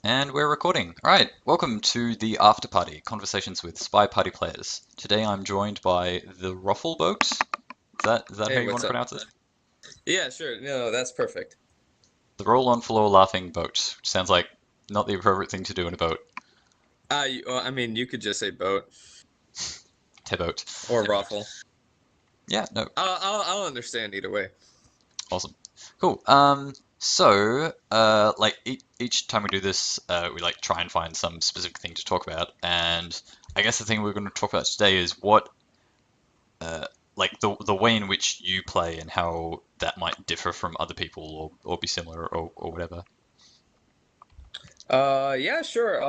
And we're recording. All right, welcome to the AfterParty, conversations with SpyParty players. Today I'm joined by the Boat. Is that how Hey, you want what's to up? pronounce it? Yeah, sure. No, that's perfect. The roll-on floor laughing boat, which sounds like not the appropriate thing to do in a boat. I mean, you could just say boat Boat. or ruffle. Yeah, no, I'll understand either way. awesome. Cool. Like each time we do this, we like try and find some specific thing to talk about, and I guess the thing we're going to talk about today is what uh, like the way in which you play and how that might differ from other people or be similar or whatever. Yeah, sure.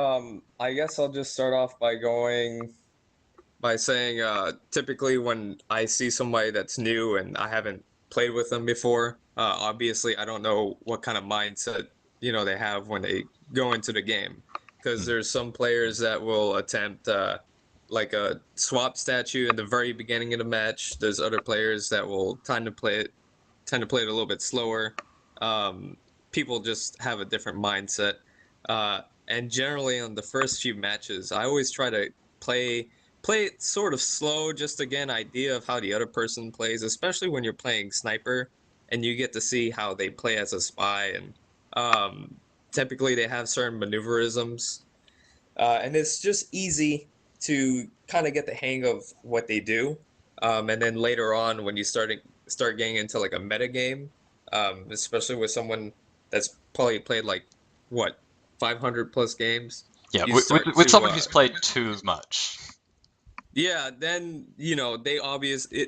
I guess I'll just start off by saying, typically when I see somebody that's new and I haven't played with them before, obviously I don't know what kind of mindset, they have when they go into the game. Because Hmm. there's some players that will attempt, like a swap statue in the very beginning of the match. There's other players that will tend to play it a little bit slower. Um, People just have a different mindset. And generally on the first few matches, I always try to play play it sort of slow just to get an idea of how the other person plays, especially when you're playing sniper and you get to see how they play as a spy. And um, typically they have certain maneuverisms, and it's just easy to kind of get the hang of what they do. And then later on, when you start getting into like a meta game, especially with someone that's probably played like what 500 plus games, Yeah, you with start with to someone who's played too much. yeah, then they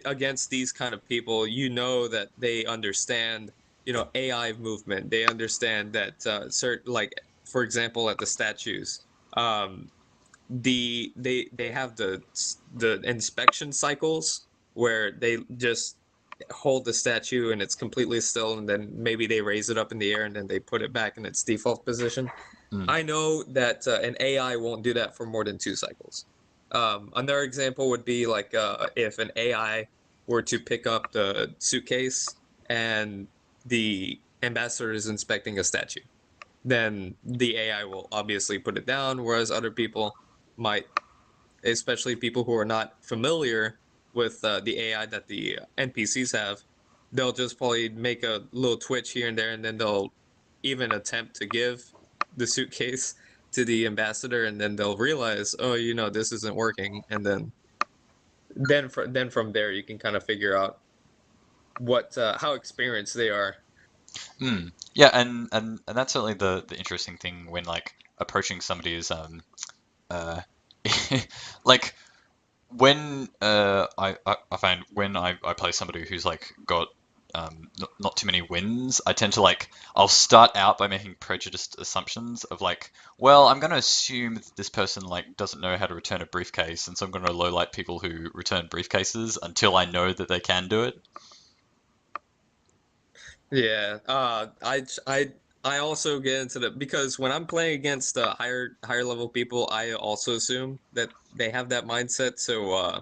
against these kind of people, that they understand, AI movement. They understand that certain, like, for example, at the statues, um they have the inspection cycles where they just hold the statue and it's completely still, and then maybe they raise it up in the air and then they put it back in its default position. Mm, I know that an AI won't do that for more than 2 cycles. Another example would be like, if an AI were to pick up the suitcase and the ambassador is inspecting a statue, then the AI will obviously put it down, whereas other people might, especially people who are not familiar with the AI that the NPCs have, they'll just probably make a little twitch here and there, and then they'll even attempt to give the suitcase to the ambassador, and then they'll realize, oh, this isn't working, and then from there you can kind of figure out what how experienced they are. mm. Yeah, and that's certainly the interesting thing when like approaching somebody is uh like when I find when I play somebody who's like got not too many wins, I tend to like I'll start out by making prejudiced assumptions of like, well, I'm going to assume that this person like doesn't know how to return a briefcase, and so I'm going to lowlight people who return briefcases until I know that they can do it. Yeah, I also get into the because when I'm playing against higher level people, I also assume that they have that mindset. So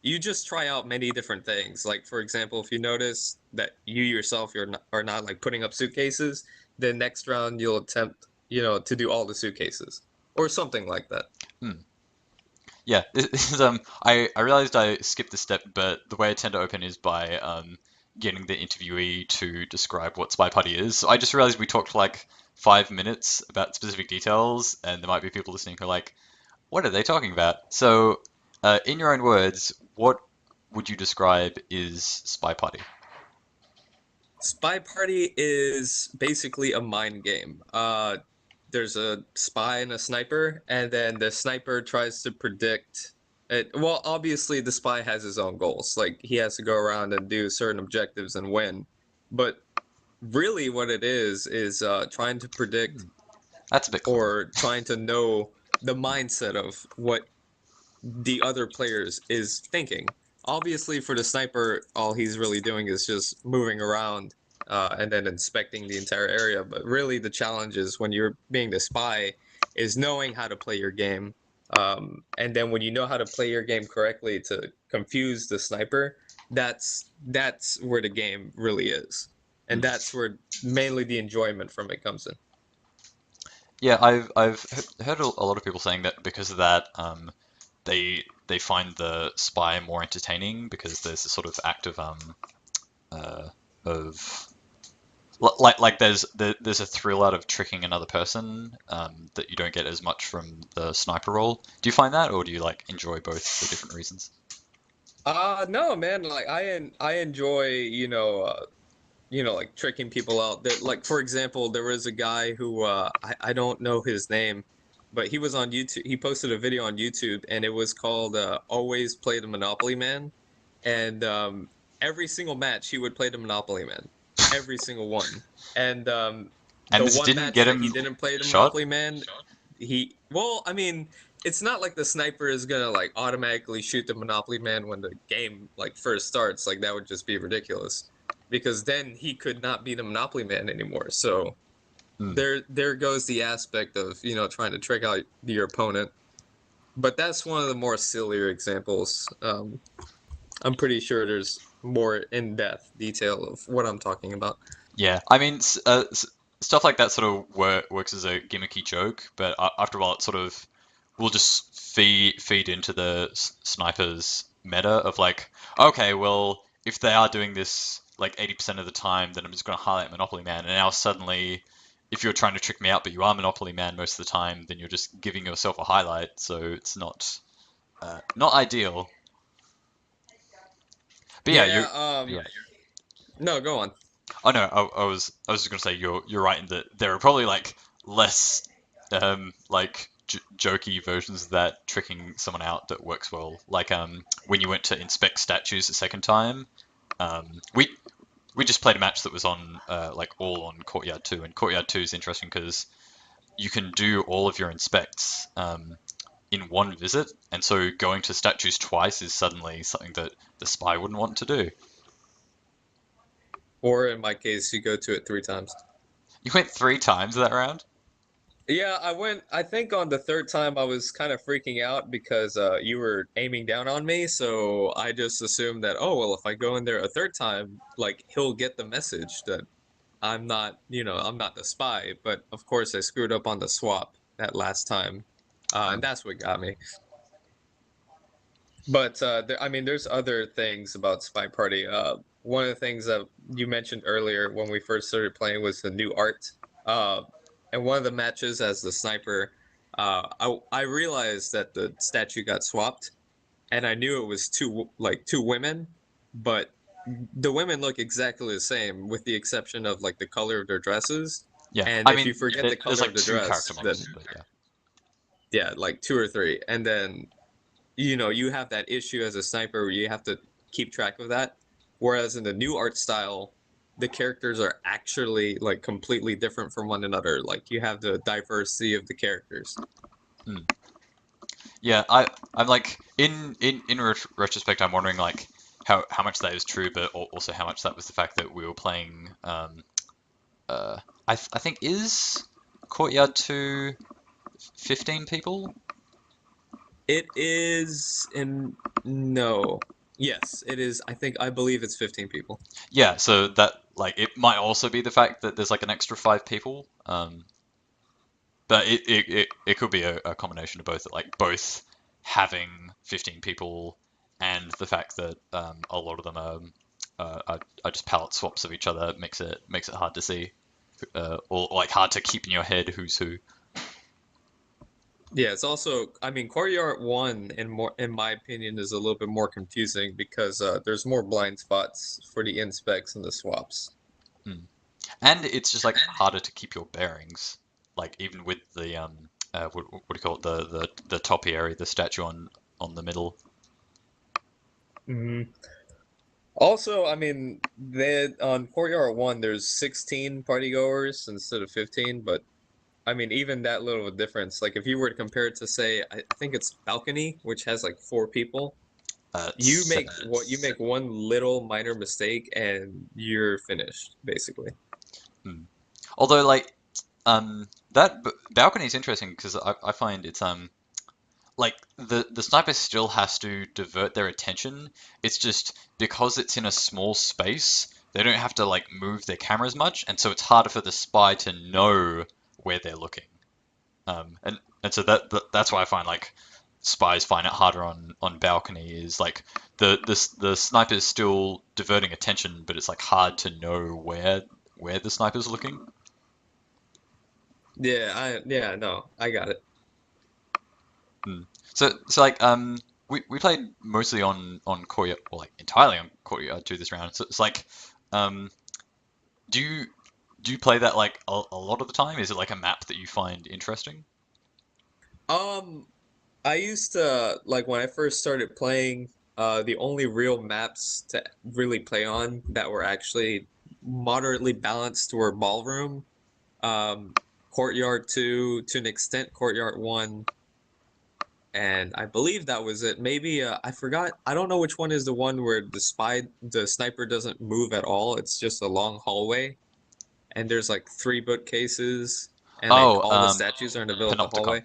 you just try out many different things. Like for example, if you notice that you yourself are not like putting up suitcases, then next round you'll attempt, to do all the suitcases or something like that. Hmm. Yeah, this is, I realized I skipped a step, but the way I tend to open is by getting the interviewee to describe what Spy Party is. So I just realized we talked for like 5 minutes about specific details, and there might be people listening who are like, what are they talking about? So, in your own words, what would you describe is Spy Party? Spy Party is basically a mind game. There's a spy and a sniper, and then the sniper tries to predict it. Well, obviously, the spy has his own goals. Like, he has to go around and do certain objectives and win. But really, what it is trying to predict That's a bit clever. or trying to know the mindset of what the other players is thinking. Obviously, for the sniper, all he's really doing is just moving around and then inspecting the entire area. But really, the challenge is when you're being the spy, is knowing how to play your game. And then when you know how to play your game correctly to confuse the sniper, that's where the game really is, and Hmm. that's where mainly the enjoyment from it comes in. Yeah, heard a lot of people saying that because of that, they find the spy more entertaining because there's a sort of act uh of there's a thrill out of tricking another person that you don't get as much from the sniper role. Do you find that, or do you like enjoy both for different reasons? No, man. Like I enjoy, like tricking people out. There, like for example, there was a guy who I don't know his name, but he was on YouTube. He posted a video on YouTube, and it was called "Always Play the Monopoly Man," and every single match he would play the Monopoly Man, every single one. And And the this one didn't match get that he him didn't play the shot? Monopoly Man, I mean, it's not like the sniper is gonna like automatically shoot the Monopoly Man when the game like first starts. Like that would just be ridiculous because then he could not be the Monopoly Man anymore. So Hmm. there goes the aspect of trying to trick out your opponent. But that's one of the more sillier examples. I'm pretty sure there's more in-depth detail of what I'm talking about. Yeah, I mean, stuff like that sort of works as a gimmicky joke, but after a while, it sort of will just feed into the snipers meta of like, okay, well, if they are doing this like 80% of the time, then I'm just going to highlight Monopoly Man, and now suddenly, if you're trying to trick me out, but you are Monopoly Man most of the time, then you're just giving yourself a highlight, so it's not ideal. But yeah, Yeah. you're yeah. No, go on. Oh no, I was just gonna say you're right in that there are probably like less like j jokey versions of that tricking someone out that works well. Like when you went to inspect statues the second time, we just played a match that was on like all on Courtyard 2, and Courtyard 2 is interesting because you can do all of your inspects in one visit, and so going to statues twice is suddenly something that the spy wouldn't want to do. Or in my case, you go to it 3 times. You went 3 times that round? Yeah, I went. I think on the third time I was kind of freaking out because you were aiming down on me. So I just assumed that, oh, well, if I go in there a third time, like he'll get the message that I'm not the spy. But of course, I screwed up on the swap that last time, and that's what got me. But I mean, there's other things about Spy Party. One of the things that you mentioned earlier when we first started playing was the new art. Uh, and one of the matches as the sniper, I realized that the statue got swapped, and I knew it was two women, but the women look exactly the same with the exception of like the color of their dresses. Yeah, And I if you mean, forget the there's color of like the two character dress, then models, but yeah. yeah, like two or three, and then you have that issue as a sniper where you have to keep track of that. Whereas in the new art style, the characters are actually like completely different from one another. Like you have the diversity of the characters. Hmm. Yeah, I'm like in retrospect, I'm wondering like how much that is true, but also how much that was the fact that we were playing. Uh, I think is Courtyard 2 15 people? It is in no. Yes, it is. I believe it's 15 people. Yeah, so that like it might also be the fact that there's like an extra 5 people. But it could be a combination of both, like both having 15 people and the fact that a lot of them are just palette swaps of each other makes it hard to see, or like hard to keep in your head who's who. Yeah, it's also, I mean, Courtyard 1 in my opinion is a little bit more confusing because there's more blind spots for the inspects and the swaps. Hmm. And it's just like harder to keep your bearings, like even with the what do you call it, the topiary, the statue on the middle. Mhm. Also, I mean, on Courtyard 1, there's 16 party goers instead of 15, but I mean, even that little of a difference, like if you were to compare it to say, I think it's Balcony, which has like 4 people, Se you make one little minor mistake and you're finished, basically. hmm. Although like that balcony is interesting because I find it's like the sniper still has to divert their attention. It's just because it's in a small space, they don't have to like move their camera as much, and so it's harder for the spy to know where they're looking. And so that's why I find like spies find it harder on balcony is like the sniper's still diverting attention, but it's like hard to know where the sniper's looking. Yeah, no, I got it. Hmm. So like we played mostly on courtyard, or like entirely on courtyard 2 this round. So it's like um do you do you play that like a lot of the time? Is it like a map that you find interesting? Um, I used to like when I first started playing, the only real maps to really play on that were actually moderately balanced were Ballroom, Courtyard 2, to an extent Courtyard 1, and I believe that was it. Maybe I forgot. I don't know which one is the one where the sniper doesn't move at all. It's just a long hallway, and there's like three bookcases, and they Oh, all the statues are in the middle of the Panopticon. hallway.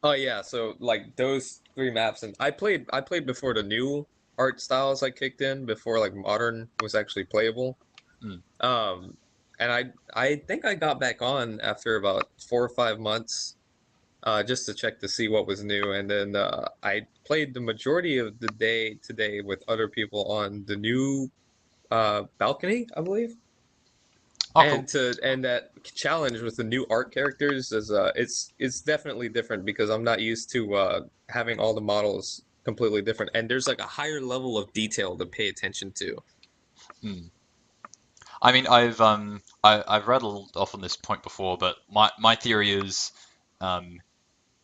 Oh yeah, so like those three maps, and I played before the new art styles like kicked in, before like modern was actually playable. Hmm. Um, and I think I got back on after about 4 or 5 months, just to check to see what was new, and then I played the majority of the day today with other people on the new balcony, I believe. Oh, cool. And that challenge with the new art characters is it's definitely different because I'm not used to having all the models completely different, and there's like a higher level of detail to pay attention to. Hmm. I mean, I've rattled off on this point before, but my theory is, um,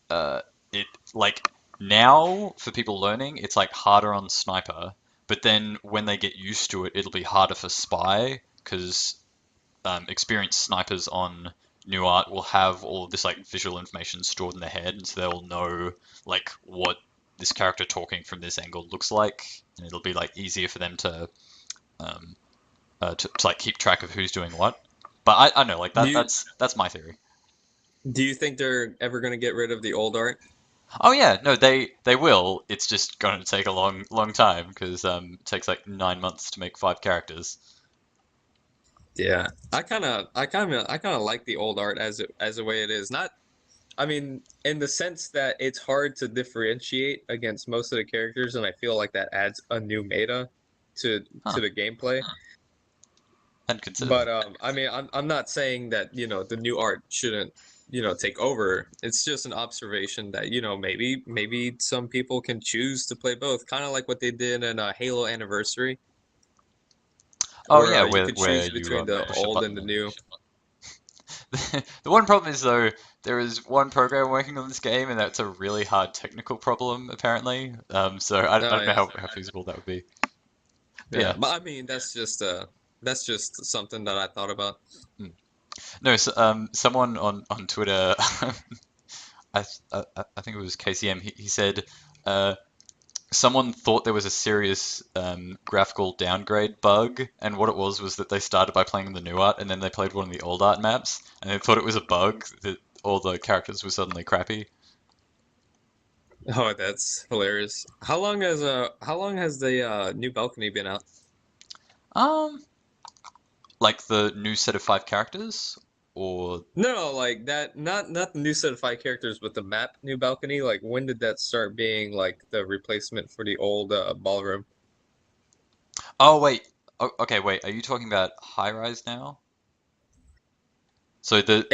uh, it like now for people learning, it's like harder on sniper, but then when they get used to it, it'll be harder for spy because experienced snipers on new art will have all of this like visual information stored in their head, and so they'll know like what this character talking from this angle looks like, and it'll be like easier for them um, to like keep track of who's doing what. But I know like Do that you that's my theory. do you think they're ever going to get rid of the old art? Oh yeah, no, they will. It's just going to take a long time because it takes like 9 months to make 5 characters. Yeah, I kind of like the old art as the way it is. Not, I mean, in the sense that it's hard to differentiate against most of the characters, and I feel like that adds a new meta to Huh? to the gameplay. Hadn't considered But that. I mean, I'm not saying that, the new art shouldn't, take over. It's just an observation that, maybe some people can choose to play both, kind of like what they did in Halo Anniversary, Oh where yeah, you where could choose you between the push a old and the button. new. The one problem is though there is one program working on this game, and that's a really hard technical problem apparently. So I Oh don't know yeah, how feasible that would be. But yeah. yeah. But I mean, that's just something that I thought about. Hmm. No, so, someone on Twitter, I think it was KCM. He said someone thought there was a serious graphical downgrade bug, and what it was that they started by playing the new art, and then they played one of the old art maps, and they thought it was a bug that all the characters were suddenly crappy. Oh, that's hilarious. How long has the new balcony been out? Um, like the new set of 5 characters, or No, like that, not the new set of five characters, but the map New Balcony. Like, when did that start being like the replacement for the old ballroom? oh wait, okay, wait, are you talking about high rise now? So the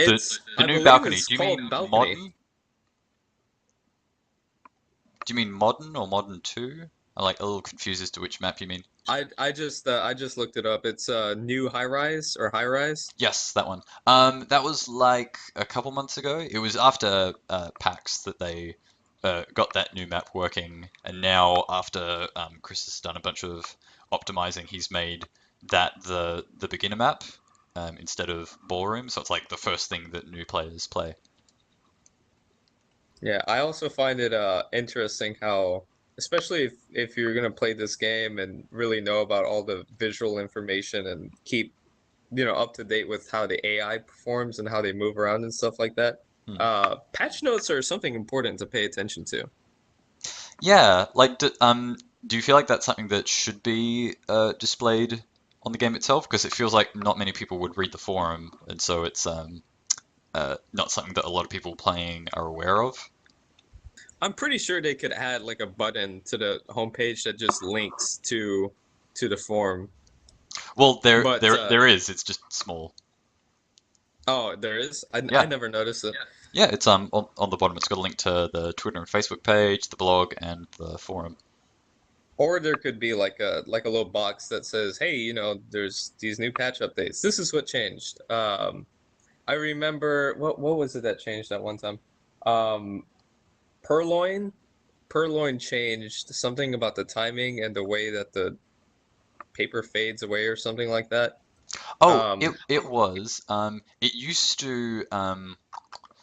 I new believe balcony? it's Do you called mean Balcony. modern? Do you mean modern or modern two? I'm like a little confused as to which map you mean. I just looked it up. It's new high rise or high rise. Yes, that one. That was like a couple months ago. It was after PAX that they got that new map working, and now after Chris has done a bunch of optimizing, he's made that the beginner map instead of ballroom. So it's like the first thing that new players play. Yeah, I also find it interesting how, especially if you're gonna play this game and really know about all the visual information and keep, up to date with how the AI performs and how they move around and stuff like that. Hmm. Patch notes are something important to pay attention to. Yeah, like do you feel like that's something that should be displayed on the game itself? Because it feels like not many people would read the forum, and so it's not something that a lot of people playing are aware of. I'm pretty sure they could add like a button to the homepage that just links to the forum. Well, there But there there is. It's just small. oh, there is. I Yeah, never noticed it. yeah. It's on the bottom. It's got a link to the Twitter and Facebook page, the blog, and the forum. Or there could be like a little box that says, "Hey, there's these new patch updates. This is what changed." I remember what was it that changed that one time? Um, Purloin, Purloin changed something about the timing and the way that the paper fades away or something like that. Oh, it Um, it was. It used to.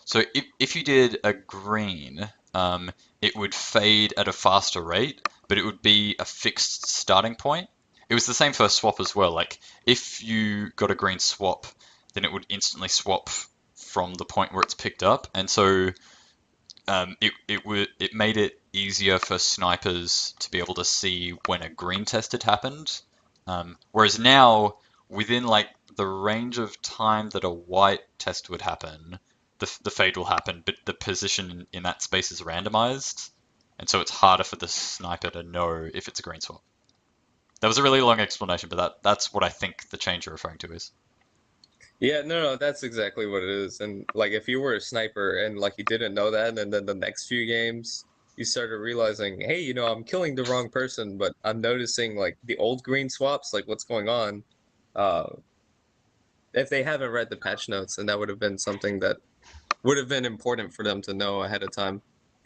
So if you did a green, it would fade at a faster rate, but it would be a fixed starting point. It was the same for swap as well. Like if you got a green swap, then it would instantly swap from the point where it's picked up, and so it made it easier for snipers to be able to see when a green test had happened. Whereas now, within like the range of time that a white test would happen, the fade will happen, but the position in that space is randomized, and so it's harder for the sniper to know if it's a green swap. That was a really long explanation, but that's what I think the change you're referring to is. yeah, no, that's exactly what it is. And like, if you were a sniper and like you didn't know that, and then the next few games you started realizing, hey, I'm killing the wrong person, but I'm noticing like the old green swaps, like what's going on. Uh, if they haven't read the patch notes, and that would have been something that would have been important for them to know ahead of time,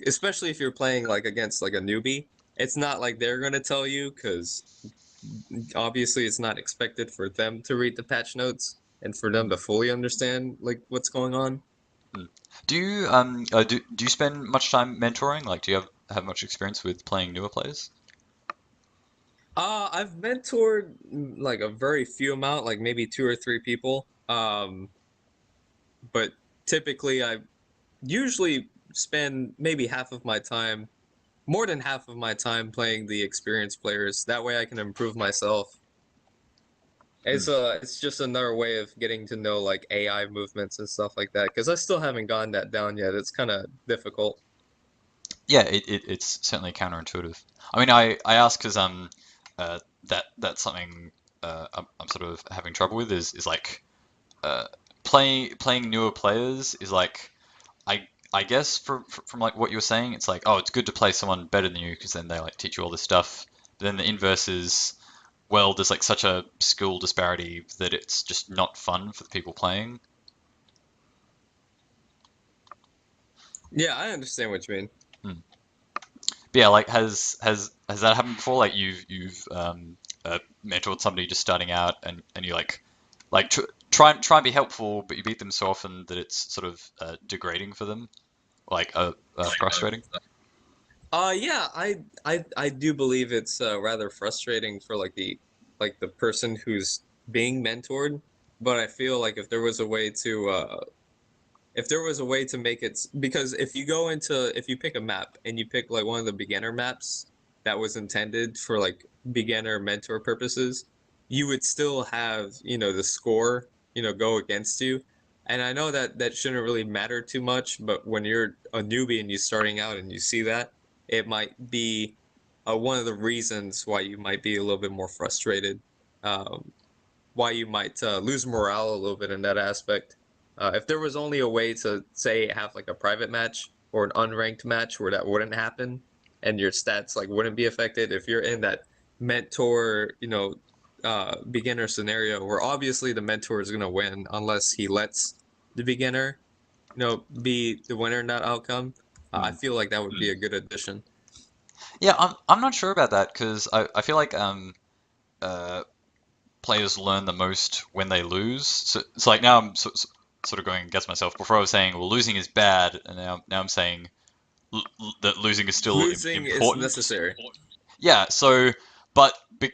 especially if you're playing like against like a newbie. It's not like they're gonna tell you because obviously it's not expected for them to read the patch notes and for them Mm, to fully understand like what's going on. mm. Do you spend much time mentoring? Like, do you have much experience with playing newer players? I've mentored like a very few amount, like maybe two or three people. But typically I usually spend maybe half of my time, more than half of my time playing the experienced players. That way I can improve myself. Mm. It's just another way of getting to know like AI movements and stuff like that because I still haven't gotten that down yet. It's kind of difficult. Yeah, it's certainly counterintuitive. I mean, I ask because that's something I'm sort of having trouble with is like uh playing newer players is like I guess from like what you were saying, it's like, oh, it's good to play someone better than you because then they like teach you all this stuff. But then the inverse is, well, there's like such a skill disparity that it's just not fun for the people playing. Yeah, I understand what you mean. Hmm. But yeah, like has that happened before? Like you've mentored somebody just starting out, and you like try and be helpful, but you beat them so often that it's sort of degrading for them, like frustrating. Yeah, I do believe it's rather frustrating for like the person who's being mentored, but I feel like if there was a way to make it because if you pick a map and you pick like one of the beginner maps that was intended for like beginner mentor purposes, you would still have, the score, go against you. And I know that that shouldn't really matter too much, but when you're a newbie and you're starting out and you see that, it might be one of the reasons why you might be a little bit more frustrated, um, why you might lose morale a little bit in that aspect. If there was only a way to say have like a private match or an unranked match where that wouldn't happen and your stats like wouldn't be affected, if you're in that mentor, beginner scenario where obviously the mentor is gonna win unless he lets the beginner, be the winner in that outcome. I Hmm. feel like that would be a good addition. Yeah, I'm not sure about that because I feel like uh players learn the most when they lose. So it's like now sort of going against myself. Before I was saying, well, losing is bad, and now I'm saying that losing is still Losing is important. necessary. Yeah, so but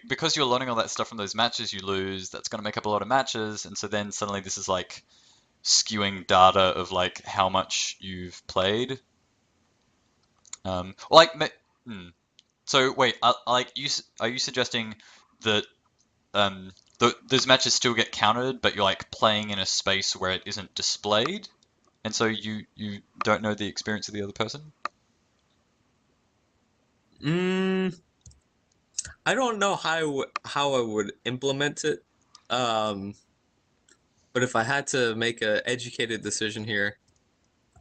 because you're learning all that stuff from those matches you lose, that's going to make up a lot of matches, and so then suddenly this is like skewing data of like how much you've played. Like, hmm. So wait, like are you suggesting that those matches still get counted, but you're like playing in a space where it isn't displayed? And so you don't know the experience of the other person? Mm, I don't know how I would implement it. Um, but if I had to make a educated decision here,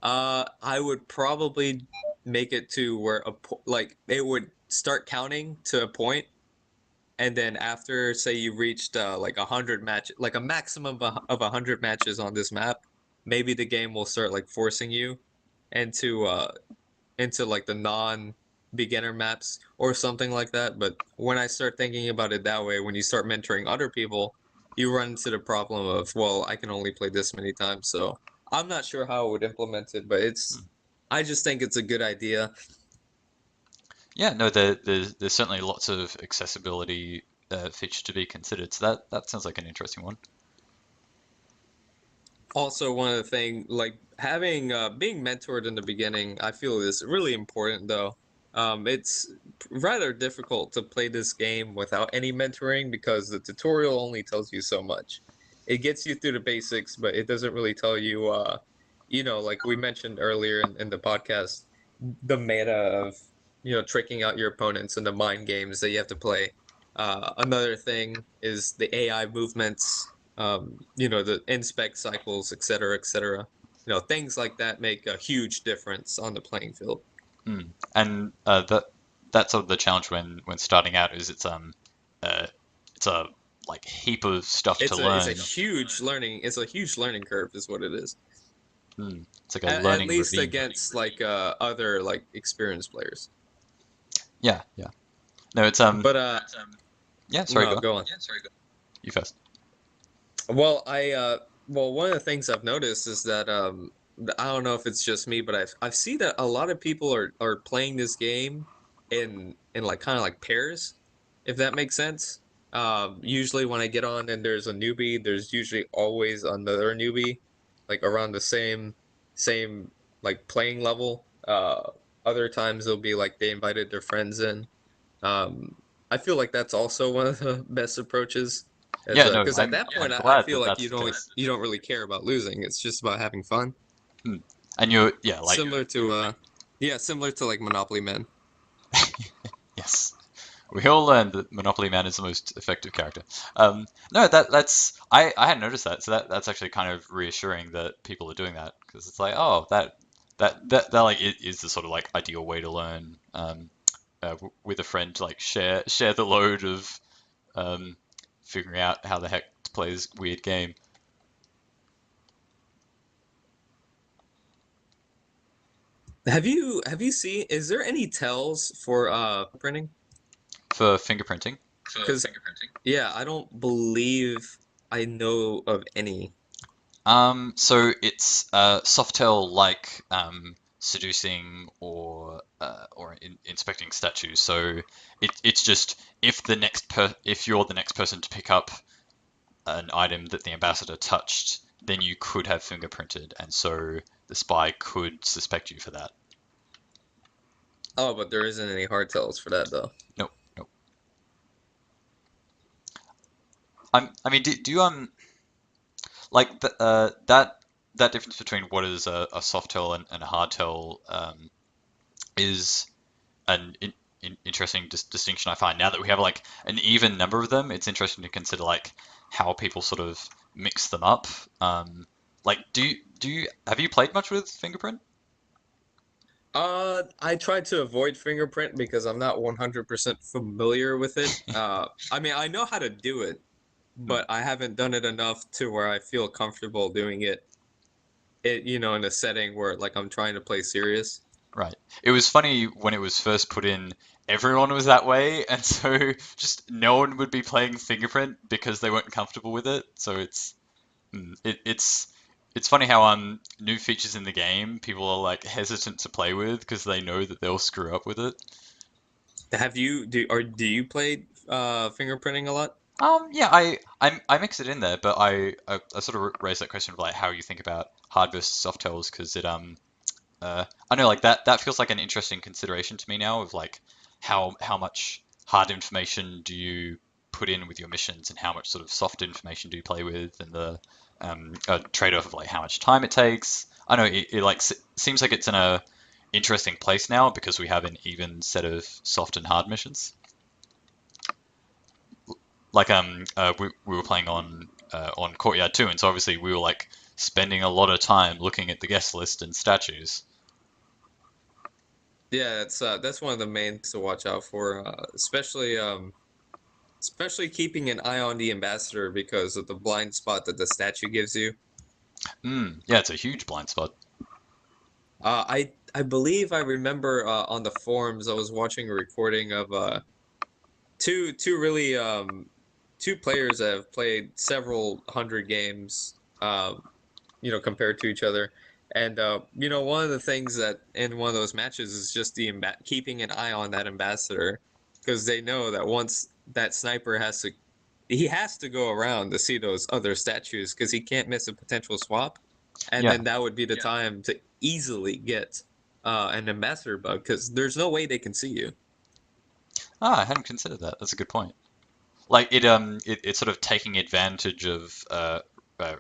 I would probably make it to where like it would start counting to a point, and then after, say, you reached like 100 match, like a maximum of 100 matches on this map, maybe the game will start like forcing you into like the non-beginner maps or something like that. But when I start thinking about it that way, when you start mentoring other people, you run into the problem of, well, I can only play this many times. So I'm not sure how I would implement it, but Hmm. I just think it's a good idea. Yeah, no, there's certainly lots of accessibility features to be considered. So that sounds like an interesting one. Also, one of the thing, like having being mentored in the beginning, I feel is really important though. It's rather difficult to play this game without any mentoring because the tutorial only tells you so much. It gets you through the basics, but it doesn't really tell you like we mentioned earlier in the podcast, the meta of, tricking out your opponents and the mind games that you have to play. Another thing is the AI movements, the inspect cycles, et cetera, et cetera. Things like that make a huge difference on the playing field. Mm. And that's sort of the challenge when starting out is uh it's a like heap of stuff to It's a learn. huge learning curve, is what it is. Mm. It's like a At learning least ravine. against like other like experienced players. Yeah, yeah. No, it's But yeah, sorry, no, go on. go on. You first. Well, one of the things I've noticed is that I don't know if it's just me, but I've seen that a lot of people are playing this game in like kind of like pairs, if that makes sense. Usually when I get on and there's a newbie, there's usually always another newbie, like around the same like playing level. Other times it'll be like they invited their friends in. Um, I feel like that's also one of the best approaches, as Yeah, no, because at that point I'm I glad feel that like that's the case. you don't really care about losing. It's just about having fun. Hmm. And you're yeah, like Similar to similar to like Monopoly Man. yes. We all learned that Monopoly Man is the most effective character. No, that's I hadn't noticed that, so that's actually kind of reassuring that people are doing that because it's like, oh, that like it is the sort of like ideal way to learn with a friend to like share the load of um, figuring out how the heck to play this weird game. Have you seen? Is there any tells for printing? For fingerprinting. Because yeah, I don't believe I know of any. So it's Softail like seducing or inspecting statues. So it's just if you're the next person to pick up an item that the ambassador touched, then you could have fingerprinted, and so the spy could suspect you for that. Oh, but there isn't any hard tells for that though. Nope, nope. I mean, do you like that difference between what is a Softail and a hardtail is an interesting distinction I find now that we have like an even number of them. It's interesting to consider like how people sort of mix them up. Like, do you have you played much with Fingerprint? I tried to avoid fingerprint because I'm not 100% familiar with it. I mean, I know how to do it, Hmm, but I haven't done it enough to where I feel comfortable doing it. In a setting where like I'm trying to play serious. right. It was funny when it was first put in. Everyone was that way, and so just no one would be playing Fingerprint because they weren't comfortable with it. So it's funny how new features in the game people are like hesitant to play with because they know that they'll screw up with it. Do you play fingerprinting a lot? Yeah, I mix it in there, but I sort of raised that question of like how you think about hard versus soft tells because I know like that feels like an interesting consideration to me now of like how much hard information do you put in with your missions and how much sort of soft information do you play with and the trade-off of like how much time it takes. I know it like seems like it's in a interesting place now because we have an even set of soft and hard missions. Like we were playing on Courtyard too, and so obviously we were like spending a lot of time looking at the guest list and statues. Yeah, that's one of the main things to watch out for, especially keeping an eye on the ambassador because of the blind spot that the statue gives you. Yeah, it's a huge blind spot. I believe I remember on the forums I was watching a recording of two really two players that have played several hundred games, compared to each other. And one of the things that in one of those matches is just keeping an eye on that ambassador because they know that once that sniper he has to go around to see those other statues because he can't miss a potential swap, and Yeah. then that would be the time to easily get an ambassador bug because there's no way they can see you. Ah, I hadn't considered that. That's a good point. Like it's sort of taking advantage of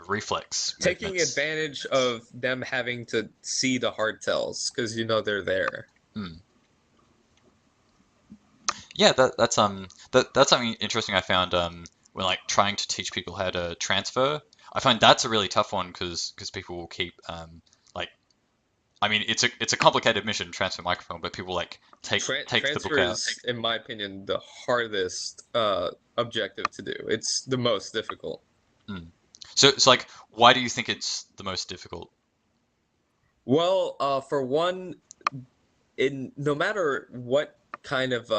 reflex Taking movements. advantage of them having to see the hard tells because they're there. Hmm. Yeah, that's something interesting I found when like trying to teach people how to transfer. I find that's a really tough one because people will keep like I mean it's a complicated mission transfer microphone, but people like take the book Transfer out. is, in my opinion, the hardest objective to do. It's the most difficult. Hmm. So like why do you think it's the most difficult? Well, for one, in no matter what kind of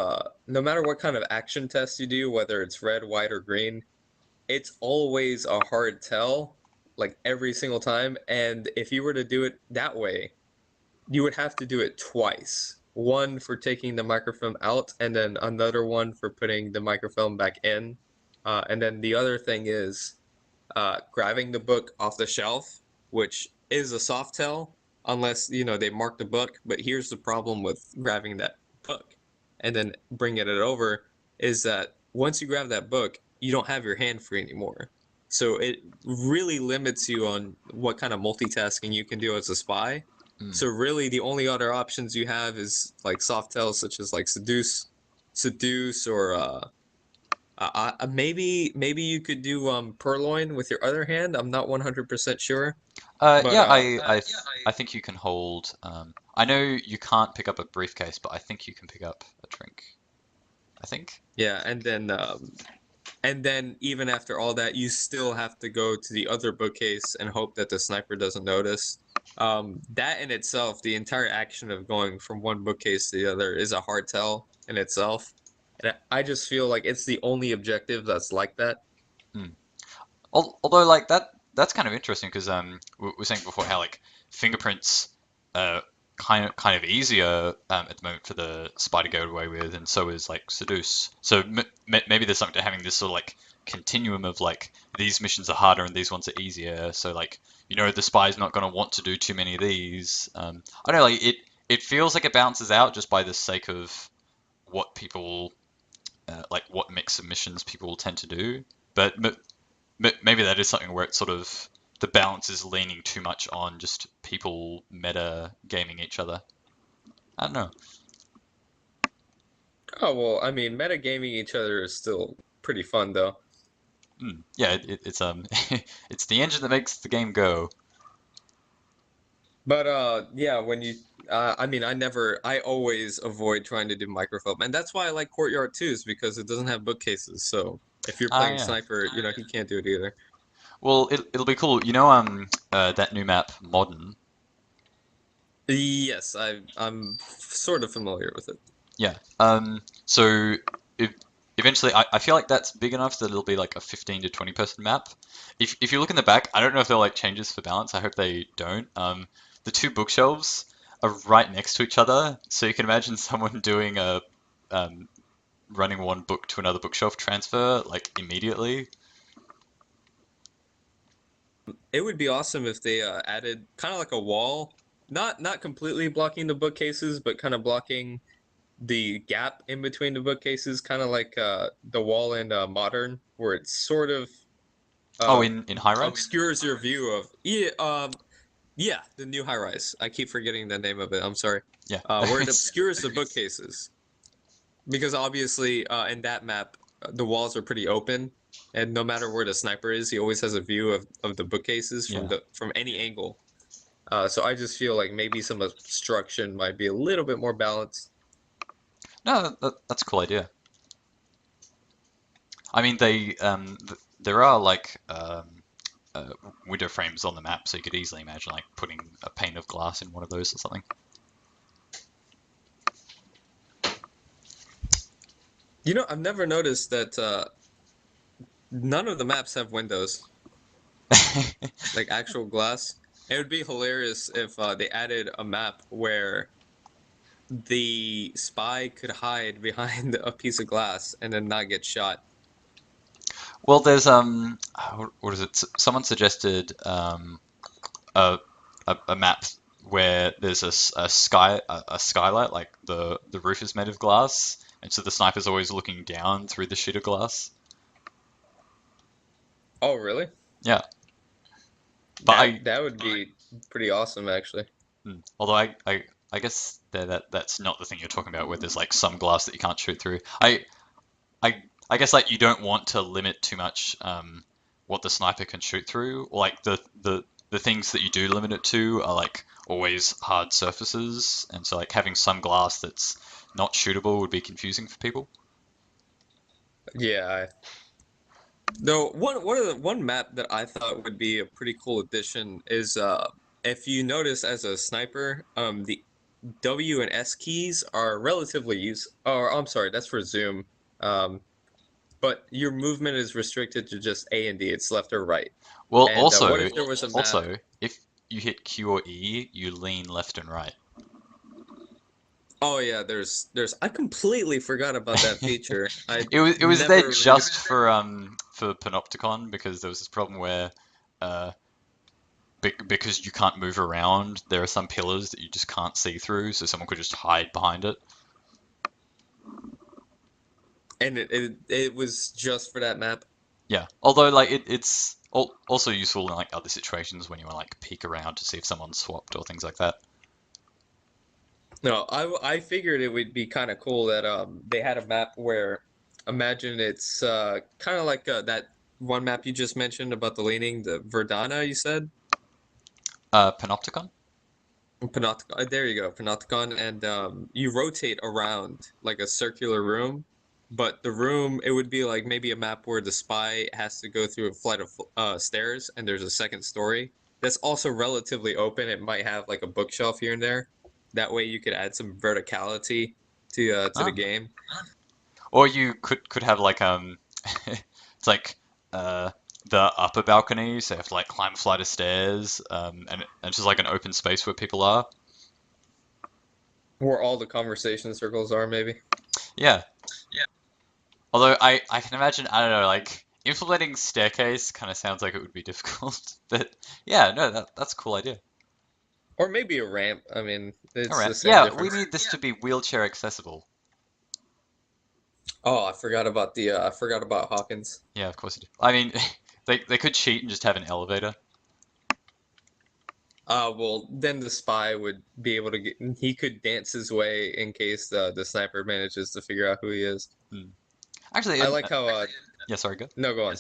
action test you do, whether it's red, white, or green, it's always a hard tell, like every single time. And if you were to do it that way, you would have to do it twice. One for taking the microfilm out, and then another one for putting the microfilm back in. And then the other thing is grabbing the book off the shelf, which is a soft tell, unless they mark the book. But here's the problem with grabbing that book and then bringing it over is that once you grab that book, you don't have your hand free anymore. So it really limits you on what kind of multitasking you can do as a spy. Hmm. So really, the only other options you have is like soft tells, such as like seduce, or maybe you could do purloin with your other hand. I'm not 100% sure, but Yeah, I think you can hold. I know you can't pick up a briefcase, but I think you can pick up a drink. I think. yeah, and then even after all that, you still have to go to the other bookcase and hope that the sniper doesn't notice. That in itself, the entire action of going from one bookcase to the other is a hard tell in itself. And I just feel like it's the only objective that's like that. Hmm. Although like that's kind of interesting because we were saying before how like fingerprints kind of easier at the moment for the spy to go away with, and so is like seduce. So maybe there's something to having this sort of like continuum of like these missions are harder and these ones are easier. So like the spy's not going to want to do too many of these. I don't know, like it feels like it balances out just by the sake of what people like what mix of missions people tend to do. But maybe that is something where it's sort of the balance is leaning too much on just people meta gaming each other. I don't know. Oh well, I mean, metagaming each other is still pretty fun though. Yeah, it's it's the engine that makes the game go. But yeah, I mean, I always avoid trying to do microfilm, and that's why I like Courtyard too, is because it doesn't have bookcases. So if you're Ah, playing yeah. sniper, you can't do it either. Well, it'll be cool. That new map, Modern. Yes, I'm sort of familiar with it. Yeah. So if, eventually, I feel like that's big enough that it'll be like a 15 to 20 person map. If you look in the back, I don't know if they'll like changes for balance. I hope they don't. The two bookshelves are right next to each other, so you can imagine someone doing a um, running one book to another bookshelf transfer like immediately. It would be awesome if they added kind of like a wall, not completely blocking the bookcases, but kind of blocking the gap in between the bookcases, kind of like the wall in Modern, where it's sort of Oh, uh, in high res? obscures your view of yeah. Yeah, the new high rise. I keep forgetting the name of it. I'm sorry. Yeah. Where it obscures the bookcases, because obviously in that map the walls are pretty open, and no matter where the sniper is, he always has a view of the bookcases Yeah. from any angle. So I just feel like maybe some obstruction might be a little bit more balanced. No, that's a cool idea. I mean, there are like window frames on the map, so you could easily imagine like putting a pane of glass in one of those or something. You know, I've never noticed that none of the maps have windows, like actual glass. It would be hilarious if they added a map where the spy could hide behind a piece of glass and then not get shot. Well, there's what is it? Someone suggested a, a map where there's a skylight, like the roof is made of glass, and so the sniper's always looking down through the sheet of glass. Oh, really? Yeah, but That would be pretty awesome, actually. although I guess that's not the thing you're talking about, where there's like some glass that you can't shoot through. I guess like you don't want to limit too much what the sniper can shoot through. Or, like the things that you do limit it to are like always hard surfaces, and so like having some glass that's not shootable would be confusing for people. Yeah. Though one map that I thought would be a pretty cool addition is if you notice as a sniper, the W and S keys are relatively use. Or I'm sorry, that's for zoom. Um, but your movement is restricted to just A and D. It's left or right. Well, And what if there was a map? also if you hit Q or E, you lean left and right. Oh yeah, there's I completely forgot about that feature. I It was there never really. just for Panopticon because there was this problem where uh because you can't move around, there are some pillars that you just can't see through, so someone could just hide behind it. And it was just for that map. Yeah, although like it's also useful in like other situations when you want to like peek around to see if someone's swapped or things like that. No, I figured it would be kind of cool that they had a map where imagine it's kind of like that one map you just mentioned about the leaning, the Verdana you said. Panopticon? Panopticon. There you go, Panopticon, and you rotate around like a circular room, but the room it would be like maybe a map where the spy has to go through a flight of stairs, and there's a second story that's also relatively open. It might have like a bookshelf here and there. That way, you could add some verticality to the Ah. game. Or you could have like it's like uh the upper balcony, so you have to like climb a flight of stairs, and it's just like an open space where people are. Where all the conversation circles are, maybe. Yeah. Although I can imagine, I don't know, like implementing staircase kind of sounds like it would be difficult, but yeah, no, that's a cool idea. Or maybe a ramp. I mean, All it's right. the same Yeah, we difference. need this to be wheelchair accessible. Oh, I forgot about Hawkins. Yeah, of course you do. I mean, they could cheat and just have an elevator. Well, then the spy would be able to get. He could dance his way in case the sniper manages to figure out who he is. Hmm. Actually, I like how. yeah, sorry, go. No, go on.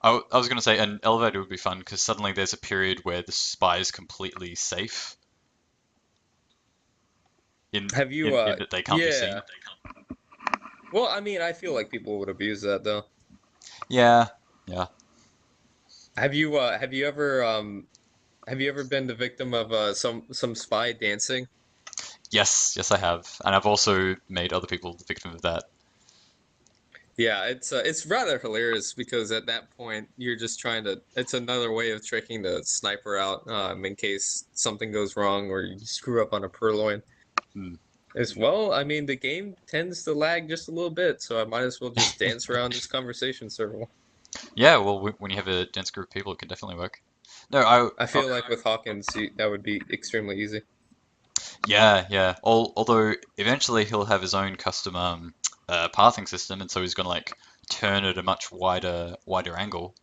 I was going to say an elevator would be fun because suddenly there's a period where the spy is completely safe Have you? in that they can't be seen. Yeah. Well, I mean, I feel like people would abuse that though. Yeah, yeah. Have you ever been the victim of some spy dancing? Yes, I have, and I've also made other people the victim of that. Yeah, it's rather hilarious because at that point you're just trying to. It's another way of tricking the sniper out in case something goes wrong or you screw up on a purloin. Hmm. As well, I mean, the game tends to lag just a little bit, so I might as well just dance around this conversation circle. Yeah, well, when you have a dense group of people, it can definitely work. No, I feel like with Hawkins, that would be extremely easy. yeah. Although eventually he'll have his own custom pathing system, and so he's gonna like turn at a much wider angle.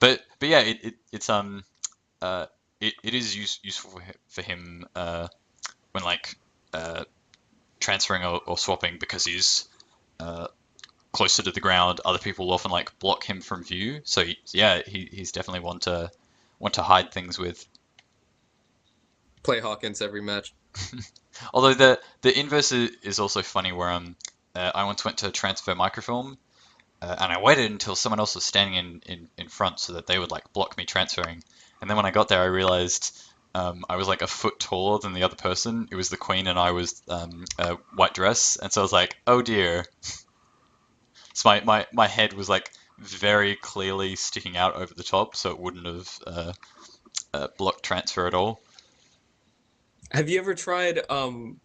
But yeah, it's uh it is useful for him when like uh, transferring or swapping because he's uh, closer to the ground. Other people often like block him from view, so yeah, he's definitely one to hide things with. Play Hawkins every match. Although the inverse is also funny, where I once went to transfer microfilm, and I waited until someone else was standing in front so that they would like block me transferring. And then when I got there, I realized I was like a foot taller than the other person. It was the queen, and I was a white dress, and so I was like, oh dear. So my head was like very clearly sticking out over the top, so it wouldn't have blocked transfer at all. Have you ever tried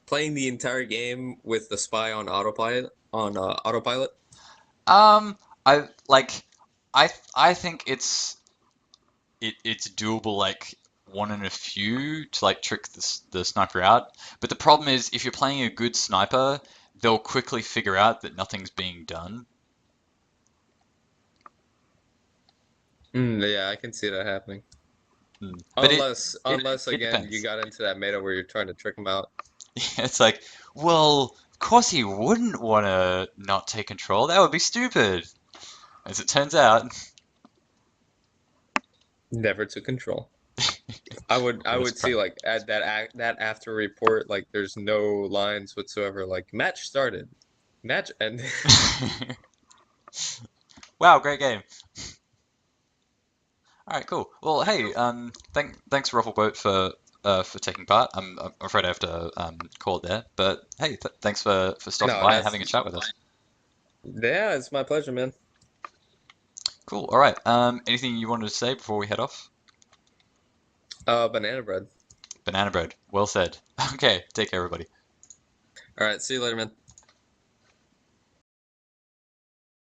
playing the entire game with the spy on autopilot autopilot? I like I think it's doable like one in a few to like trick the sniper out. But the problem is if you're playing a good sniper, they'll quickly figure out that nothing's being done. Yeah, I can see that happening. But Unless it again you depends. got into that meta where you're trying to trick them out. It's like, well, of course he wouldn't want to not take control. That would be stupid. As it turns out, Never to control. I would worst see crap. like at that after report like there's no lines whatsoever like match started, match ended. Wow, great game. All right, cool. Well, hey, thanks Ruffleboat for taking part. I'm afraid I have to call it there, but hey, thanks for stopping No, by and that's having a chat with us. yeah, it's my pleasure, man. Cool. All right. Anything you wanted to say before we head off? Banana bread. Banana bread. Well said. Okay, take care, everybody. All right, see you later, man.